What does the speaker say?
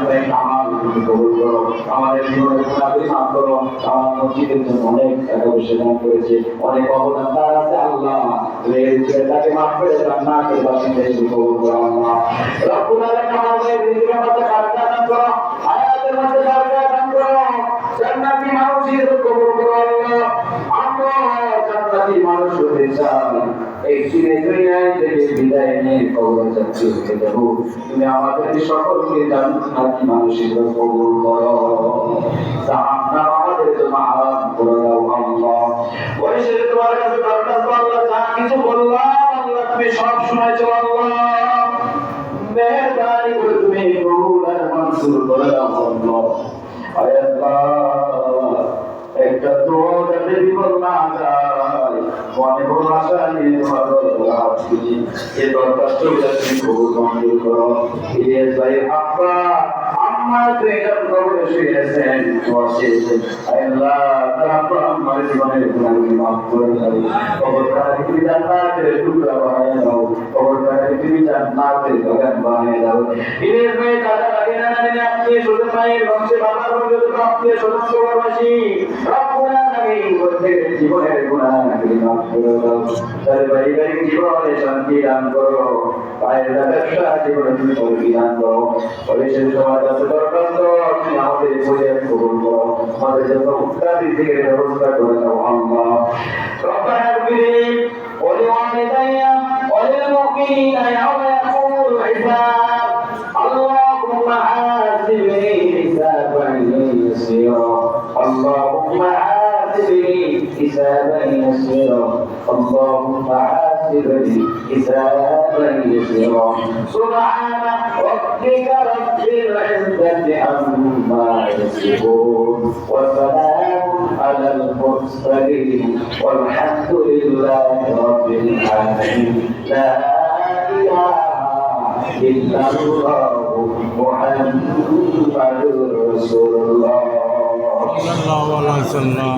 নেক আমাল তুমি কবুল করো। আমাদের জীবনের গুনাহগুলি মাফ করো। আমার মসজিদের জন্য অনেক টাকা পয়সা দান করেছে, অনেক অবদান তার আছে আল্লাহ, তুমি এই ছেলেটাকে মাফ করে জান্নাতের বাসিন্দা হিসেবে কবুল করো আল্লাহ। রব্বুল আলামিন আমাদের রিজিকের মধ্যে বারাকাত দান করো, হায়াতের মধ্যে বারাকাত দান করো, জান্নাতি মানুষ হিসেবে কবুল করো আল্লাহ। আমরা জান্নাতি মানুষ হতে চাই, এই দুনিয়ায় থেকে বিদায় নিয়ে কবরে যাচ্ছি হতে যাব, তুমি আমাদের সকলকে জান্নাতি মানুষ হিসেবে কবুল করো। জাহান্নাম আমাদের জন্য হারাম করে দাও আল্লাহ। ওই সে তোমার কাছে দরখাস্ত আল্লাহ, যা কিছু বললাম আল্লাহ তুমি সব শুনেছো আল্লাহ, মেহেরবানি করে তুমি কবুল আর মঞ্জুর করে দাও আল্লাহ। আয় আল্লাহ, একটা দোয়া যাতে বিফল না যায়, মনে বড় আশা নিয়ে তোমার দরবারে এই দরখাস্ত তুমি কবুল মঞ্জুর করো। ইলিয়াস ভাই আব্বা আম্মা বেগম কবরে শুয়েছেন, বসেছেন, আল্লাহ তাআলা আমার জীবনের গুনাহগুলি মাফ করে দাও, কবরটাকে তুমি জান্নাতের টুকরা বানিয়ে দাও, কবরটাকে তুমি জান্নাতের বাগান বানিয়ে দাও। ইলিয়াস ভাই দাদা দাদি নানা আত্মীয় স্বজন ভাইয়ের বংশে বাবার যত আত্মীয় স্বজন কবরবাসী রব্বুল আলামিন প্রত্যেক জীবনের গুনাহগুলি মাফ করে দাও, তার পারিবারিক জীবনে শান্তি দান করো, পায়ের ব্যবসা জীবনে তুমি তৌফিক দান করো। পরিশেষে তোমার কাছে দরখাস্ত তুমি আমাদের পরিবার কবুল করো, আমাদের জন্য উত্তর দিকে ব্যবস্থা করে দাও আল্লাহ। রব্বানা ইগফির ওয়ালিওয়ালিদাইয়া ওয়ালিলমুমিনিনা ইয়াওমা ইয়াকুমুল হিসাব। আল্লাহুম্মা হাসিবনি হিসাবান ইয়াসীরা, আল্লাহুম্মা حاسبني حسابا يسيرا، اللهم حاسبني حسابا يسيرا. سبحان ربك رب العزة عما يصفون، وسلام على المرسلين، والحمد لله رب العالمين. لا إله إلا الله محمد رسول الله.